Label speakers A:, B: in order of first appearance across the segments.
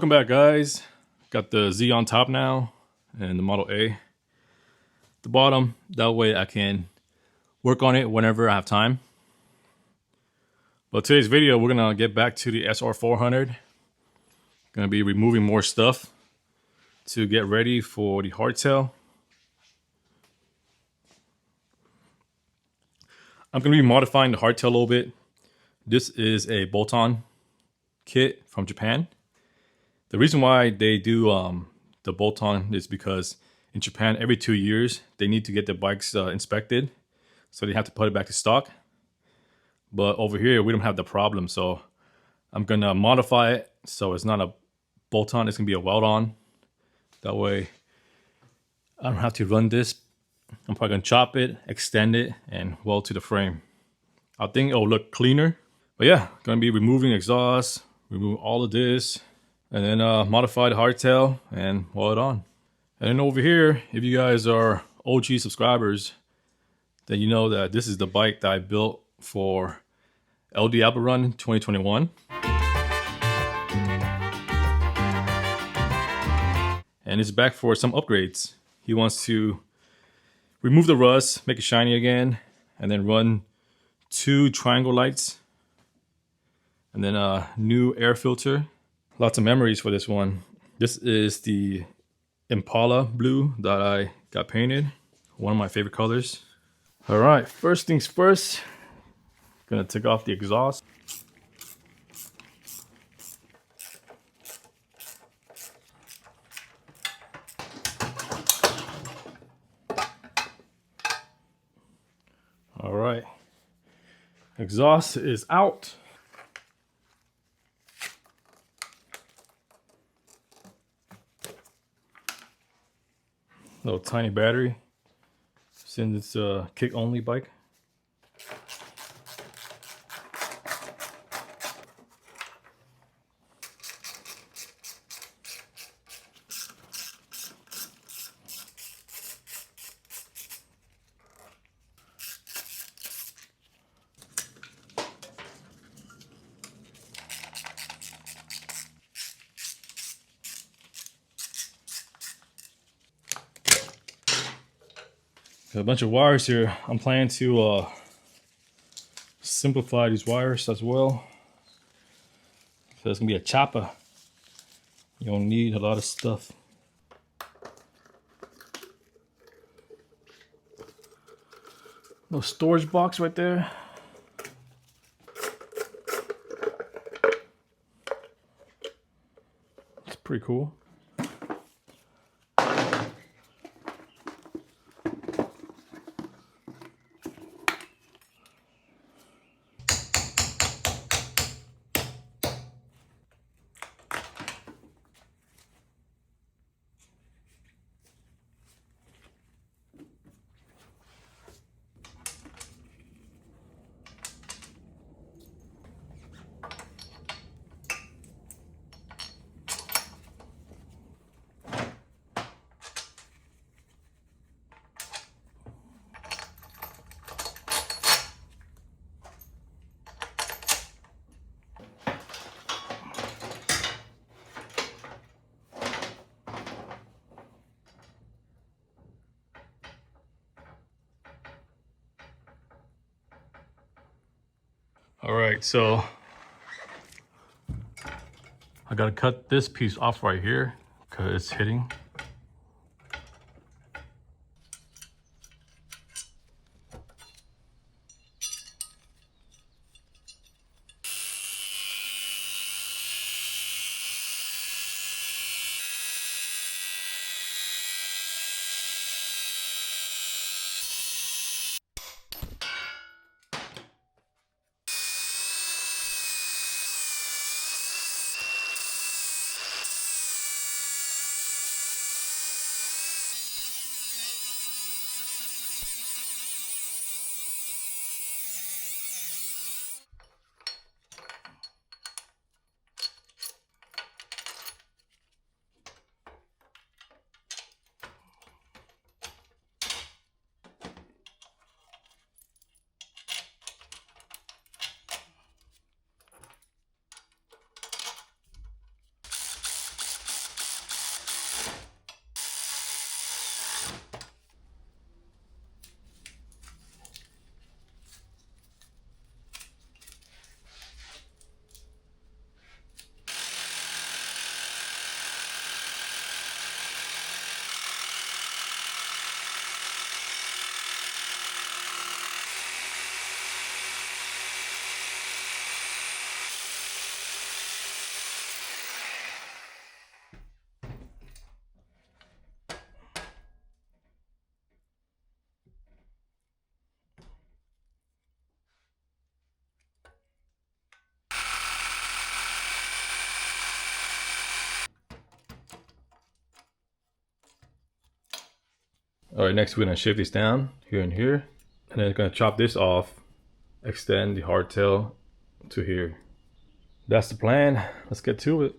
A: Welcome back, guys. Got the Z on top now and the Model A at the bottom. That way I can work on it whenever I have time. But today's video, we're gonna get back to the SR400. Gonna be removing more stuff to get ready for the hardtail. I'm gonna be modifying the hardtail a little bit. This is a bolt-on kit from Japan. The reason why they do the bolt-on is because in Japan, every 2 years, they need to get the bikes inspected. So they have to put it back to stock. But over here, we don't have the problem. So I'm going to modify it so it's not a bolt-on. It's going to be a weld-on. That way, I don't have to run this. I'm probably going to chop it, extend it, and weld to the frame. I think it'll look cleaner. But yeah, going to be removing exhaust, remove all of this, and then modify the hardtail and weld it on. And then over here, if you guys are OG subscribers, then you know that this is the bike that I built for LD Apple Run 2021. And it's back for some upgrades. He wants to remove the rust, make it shiny again, and then run 2 triangle lights, and then a new air filter. Lots of memories for this one. This is the Impala blue that I got painted. One of my favorite colors. All right, first things first, gonna take off the exhaust. All right, exhaust is out. Little tiny battery, since it's a kick-only bike. A bunch of wires here. I'm planning to simplify these wires as well. So it's gonna be a chopper. You don't need a lot of stuff. Little storage box right there. It's pretty cool. All right, so I gotta cut this piece off right here because it's hitting. All right, next we're gonna shave this down here and here, and then gonna chop this off, extend the hardtail to here. That's the plan. Let's get to it.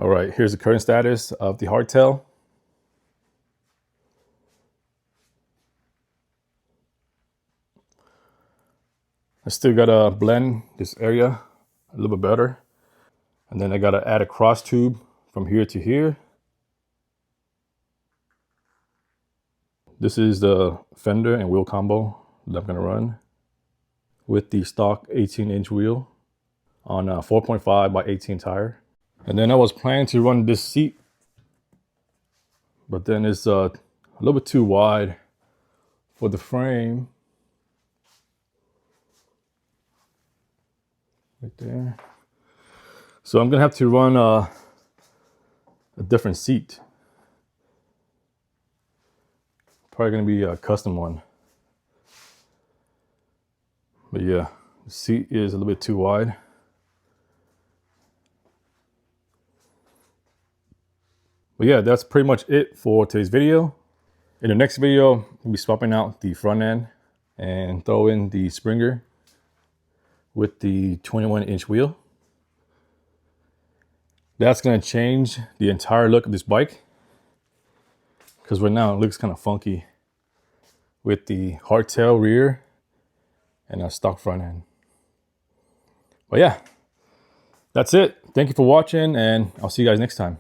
A: All right, here's the current status of the hardtail. I still gotta blend this area a little bit better. And then I gotta add a cross tube from here to here. This is the fender and wheel combo that I'm gonna run with the stock 18-inch wheel on a 4.5 by 18 tire. And then I was planning to run this seat, but then it's a little bit too wide for the frame. Right there. So I'm gonna have to run a different seat. probably gonna be a custom one. But yeah, the seat is a little bit too wide. But yeah, that's pretty much it for today's video. In the next video, we'll be swapping out the front end and throw in the Springer with the 21-inch wheel. That's gonna change the entire look of this bike, because right now it looks kind of funky with the hardtail rear and a stock front end. But yeah, that's it. Thank you for watching, and I'll see you guys next time.